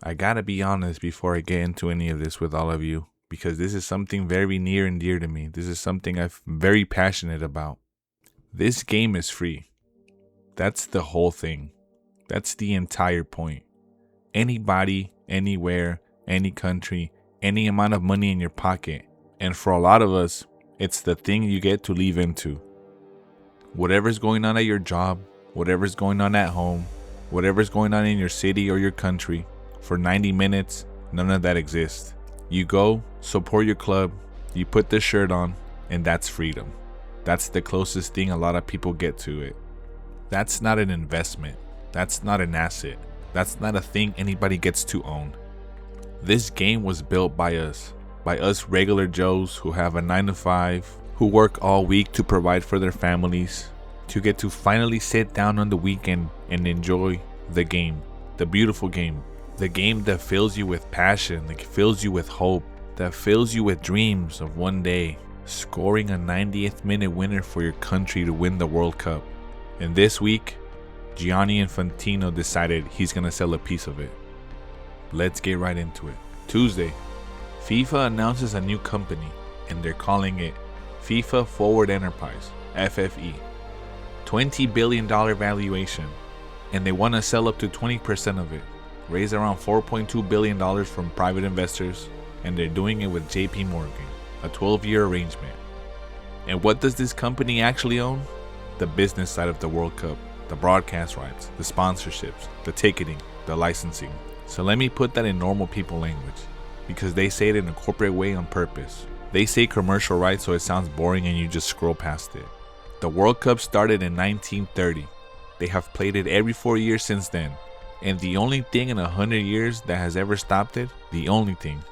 I gotta be honest before I get into any of this with all of you, because this is something very near and dear to me. This is something I'm very passionate about. This game is free. That's the whole thing. That's the entire point. Anybody, anywhere, any country, any amount of money in your pocket. And for a lot of us, it's the thing you get to leave into. Whatever's going on at your job, whatever's going on at home, whatever's going on in your city or your country, for 90 minutes, none of that exists. You go, support your club, you put the shirt on, and that's freedom. That's the closest thing a lot of people get to it. That's not an investment. That's not an asset. That's not a thing anybody gets to own. This game was built by us regular Joes who have a 9-to-5, who work all week to provide for their families, to get to finally sit down on the weekend and enjoy the game, the beautiful game, the game that fills you with passion, that fills you with hope, that fills you with dreams of one day scoring a 90th minute winner for your country to win the World Cup. And this week, Gianni Infantino decided he's gonna sell a piece of it. Let's get right into it. Tuesday, FIFA announces a new company, and they're calling it FIFA Forward Enterprise, FFE. $20 billion valuation, and they want to sell up to 20% of it, raise around $4.2 billion from private investors, and they're doing it with JP Morgan, a 12-year arrangement. And what does this company actually own? The business side of the World Cup, the broadcast rights, the sponsorships, the ticketing, the licensing. So let me put that in normal people language, because they say it in a corporate way on purpose. They say commercial rights so it sounds boring and you just scroll past it. The World Cup started in 1930. They have played it every 4 years since then. And the only thing in 100 years that has ever stopped it, the only thing,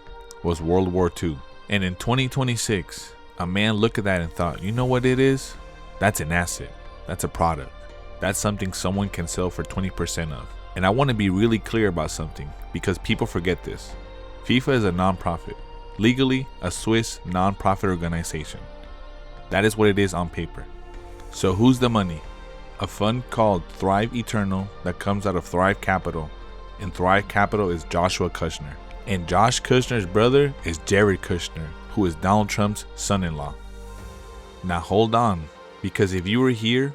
was World War II. And in 2026, a man looked at that and thought, you know what it is? That's an asset. That's a product. That's something someone can sell for 20% of. And I want to be really clear about something, because people forget this. FIFA is a non-profit, legally a Swiss non-profit organization. That is what it is on paper. So who's the money? A fund called Thrive Eternal that comes out of Thrive Capital, and Thrive Capital is Joshua Kushner. And Josh Kushner's brother is Jared Kushner, who is Donald Trump's son-in-law. Now hold on, because if you were here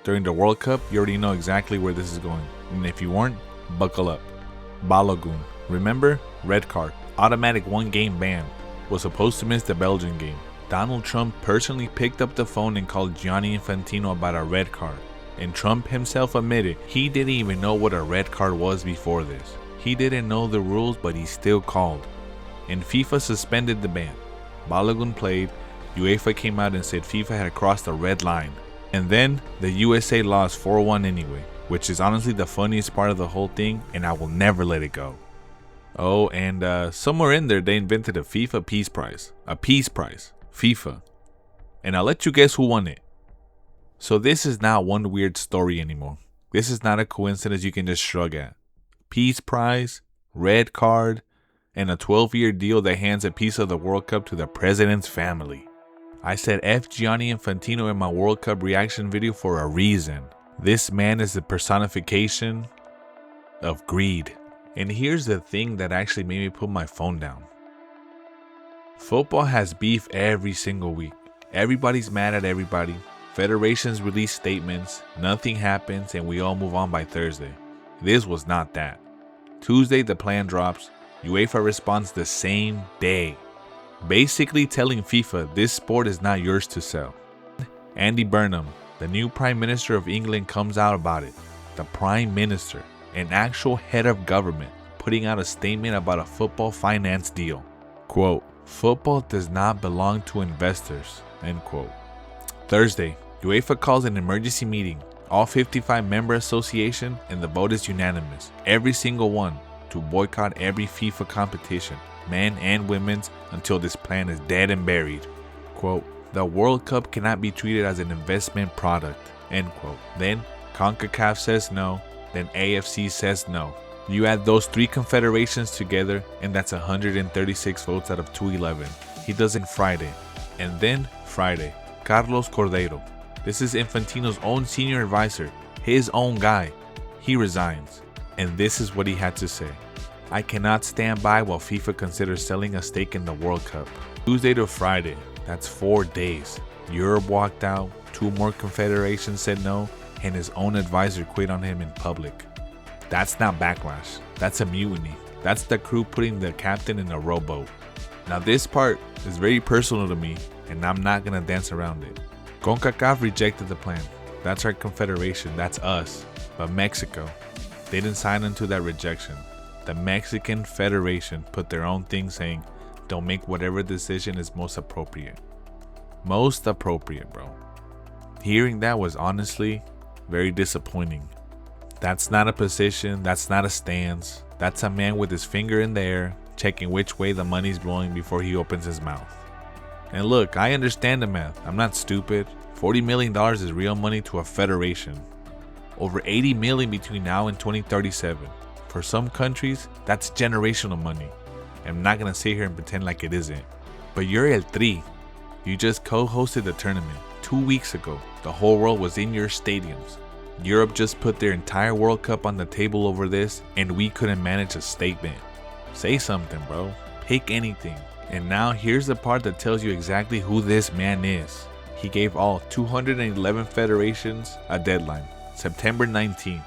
during the World Cup, you already know exactly where this is going. And if you weren't, buckle up. Balogun. Remember? Red card. Automatic 1-game ban. Was supposed to miss the Belgian game. Donald Trump personally picked up the phone and called Gianni Infantino about a red card. And Trump himself admitted he didn't even know what a red card was before this. He didn't know the rules, but he still called. And FIFA suspended the ban. Balogun played. UEFA came out and said FIFA had crossed a red line. And then the USA lost 4-1 anyway, which is honestly the funniest part of the whole thing, and I will never let it go. Oh, and somewhere in there they invented a FIFA Peace Prize. A Peace Prize. FIFA. And I'll let you guess who won it. So this is not one weird story anymore. This is not a coincidence you can just shrug at. Peace Prize, red card, and a 12-year deal that hands a piece of the World Cup to the president's family. I said F Gianni Infantino in my World Cup reaction video for a reason. This man is the personification of greed. And here's the thing that actually made me put my phone down. Football has beef every single week. Everybody's mad at everybody. Federations release statements, nothing happens, and we all move on by Thursday. This was not that. Tuesday the plan drops. UEFA responds the same day, basically telling FIFA this sport is not yours to sell. Andy Burnham, the new Prime Minister of England, comes out about it. The Prime Minister, an actual head of government, putting out a statement about a football finance deal. Quote, football does not belong to investors, end quote. Thursday, UEFA calls an emergency meeting, all 55 member association, and the vote is unanimous, every single one, to boycott every FIFA competition, men and women's, until this plan is dead and buried. Quote, the World Cup cannot be treated as an investment product, end quote. Then CONCACAF says no, then AFC says no. You add those three confederations together, and that's 136 votes out of 211. He does it Friday. And then Friday, Carlos Cordeiro. This is Infantino's own senior advisor, his own guy. He resigns. And this is what he had to say. I cannot stand by while FIFA considers selling a stake in the World Cup. Tuesday to Friday, that's 4 days. Europe walked out, 2 more confederations said no, and his own advisor quit on him in public. That's not backlash, that's a mutiny. That's the crew putting the captain in a rowboat. Now this part is very personal to me, and I'm not gonna dance around it. CONCACAF rejected the plan. That's our confederation, that's us. But Mexico, they didn't sign into that rejection. The Mexican Federation put their own thing saying, don't make whatever decision is most appropriate. Most appropriate, bro. Hearing that was honestly very disappointing. That's not a position, that's not a stance. That's a man with his finger in the air, checking which way the money's blowing before he opens his mouth. And look, I understand the math. I'm not stupid. $40 million is real money to a federation. Over $80 million between now and 2037. For some countries, that's generational money. I'm not gonna sit here and pretend like it isn't. But you're El Tri. You just co-hosted the tournament 2 weeks ago. The whole world was in your stadiums. Europe just put their entire World Cup on the table over this, and we couldn't manage a statement. Say something, bro. Pick anything. And now here's the part that tells you exactly who this man is. He gave all 211 federations a deadline, September 19th.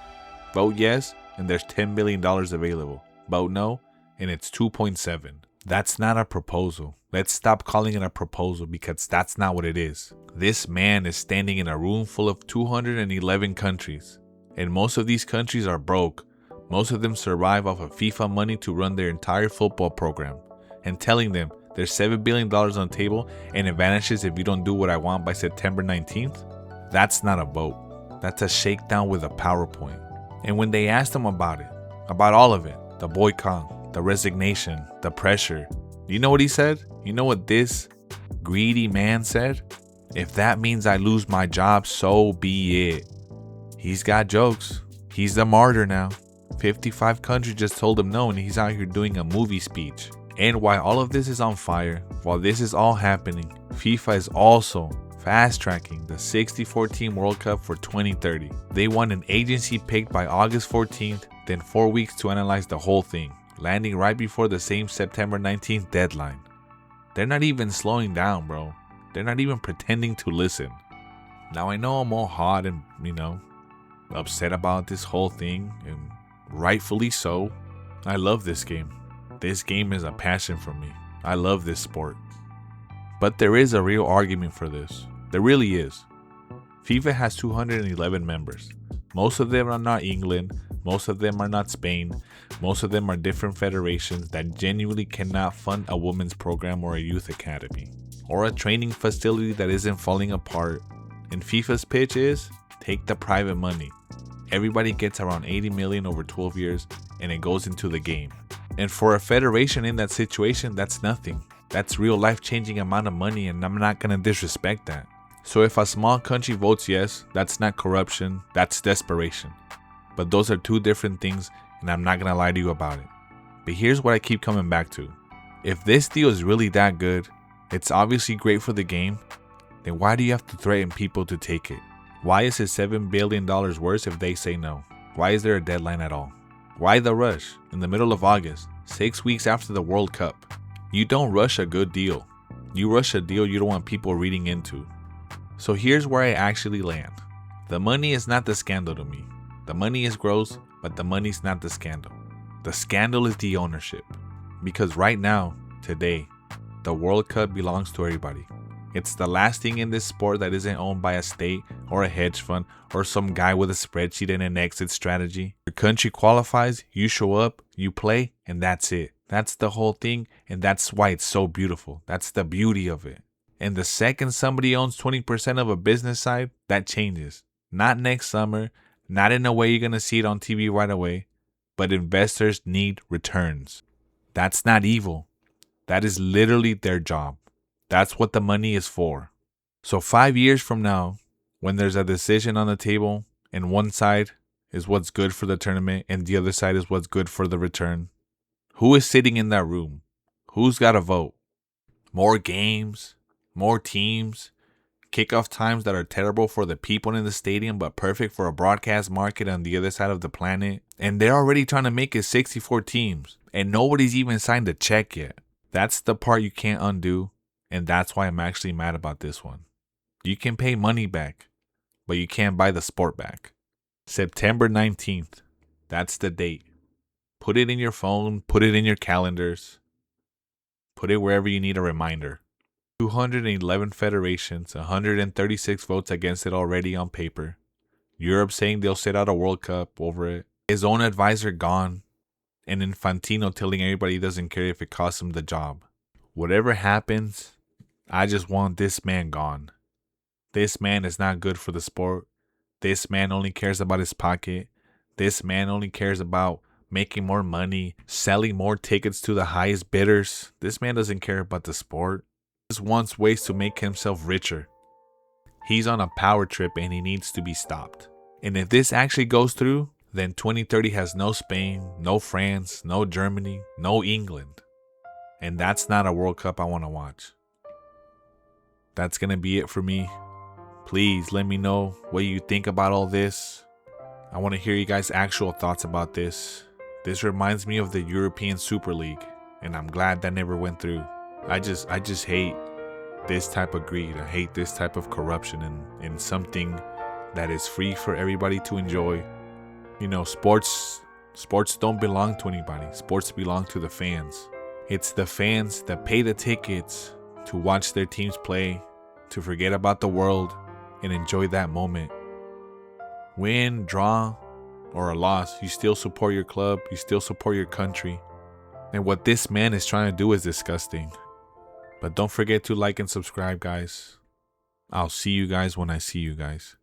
Vote yes, and there's $10 billion available. Vote no, and it's 2.7. That's not a proposal. Let's stop calling it a proposal because that's not what it is. This man is standing in a room full of 211 countries. And most of these countries are broke. Most of them survive off of FIFA money to run their entire football program. And telling them there's $7 billion on the table and it vanishes if you don't do what I want by September 19th? That's not a vote. That's a shakedown with a PowerPoint. And when they asked him about it, about all of it, the boycott, the resignation, the pressure, you know what he said? You know what this greedy man said? If that means I lose my job, so be it. He's got jokes. He's the martyr now. 55 countries just told him no, and he's out here doing a movie speech. And while all of this is on fire, while this is all happening, FIFA is also fast-tracking the 64-team World Cup for 2030. They want an agency picked by August 14th, then 4 weeks to analyze the whole thing, landing right before the same September 19th deadline. They're not even slowing down, bro. They're not even pretending to listen. Now I know I'm all hot and, upset about this whole thing, and rightfully so. I love this game. This game is a passion for me. I love this sport. But there is a real argument for this. There really is. FIFA has 211 members. Most of them are not England. Most of them are not Spain. Most of them are different federations that genuinely cannot fund a women's program or a youth academy or a training facility that isn't falling apart. And FIFA's pitch is, take the private money. Everybody gets around 80 million over 12 years and it goes into the game. And for a federation in that situation, that's nothing. That's real life-changing amount of money, and I'm not gonna disrespect that. So if a small country votes yes, that's not corruption, that's desperation. But those are two different things, and I'm not gonna lie to you about it. But here's what I keep coming back to. If this deal is really that good, it's obviously great for the game, then why do you have to threaten people to take it? Why is it $7 billion worse if they say no? Why is there a deadline at all? Why the rush in the middle of August, 6 weeks after the World Cup? You don't rush a good deal. You rush a deal you don't want people reading into. So here's where I actually land. The money is not the scandal to me. The money is gross, but the money's not the scandal. The scandal is the ownership. Because right now, today, the World Cup belongs to everybody. It's the last thing in this sport that isn't owned by a state or a hedge fund or some guy with a spreadsheet and an exit strategy. Your country qualifies, you show up, you play, and that's it. That's the whole thing, and that's why it's so beautiful. That's the beauty of it. And the second somebody owns 20% of a business side, that changes. Not next summer, not in a way you're going to see it on TV right away, but investors need returns. That's not evil. That is literally their job. That's what the money is for. So 5 years from now, when there's a decision on the table and one side is what's good for the tournament and the other side is what's good for the return, who is sitting in that room? Who's got a vote? More games? More teams? Kickoff times that are terrible for the people in the stadium but perfect for a broadcast market on the other side of the planet? And they're already trying to make it 64 teams. And nobody's even signed a check yet. That's the part you can't undo. And that's why I'm actually mad about this one. You can pay money back, but you can't buy the sport back. September 19th. That's the date. Put it in your phone. Put it in your calendars. Put it wherever you need a reminder. 211 federations, 136 votes against it already on paper. Europe saying they'll sit out a World Cup over it. His own advisor gone. And Infantino telling everybody he doesn't care if it costs him the job. Whatever happens, I just want this man gone. This man is not good for the sport. This man only cares about his pocket. This man only cares about making more money, selling more tickets to the highest bidders. This man doesn't care about the sport. He just wants ways to make himself richer. He's on a power trip and he needs to be stopped. And if this actually goes through, then 2030 has no Spain, no France, no Germany, no England. And that's not a World Cup I want to watch. That's going to be it for me. Please let me know what you think about all this. I want to hear you guys' actual thoughts about this. This reminds me of the European Super League, and I'm glad that never went through. I just hate this type of greed. I hate this type of corruption in something that is free for everybody to enjoy. You know, sports don't belong to anybody. Sports belong to the fans. It's the fans that pay the tickets to watch their teams play, to forget about the world and enjoy that moment. Win, draw, or a loss, you still support your club, you still support your country. And what this man is trying to do is disgusting. But don't forget to like and subscribe, guys. I'll see you guys when I see you guys.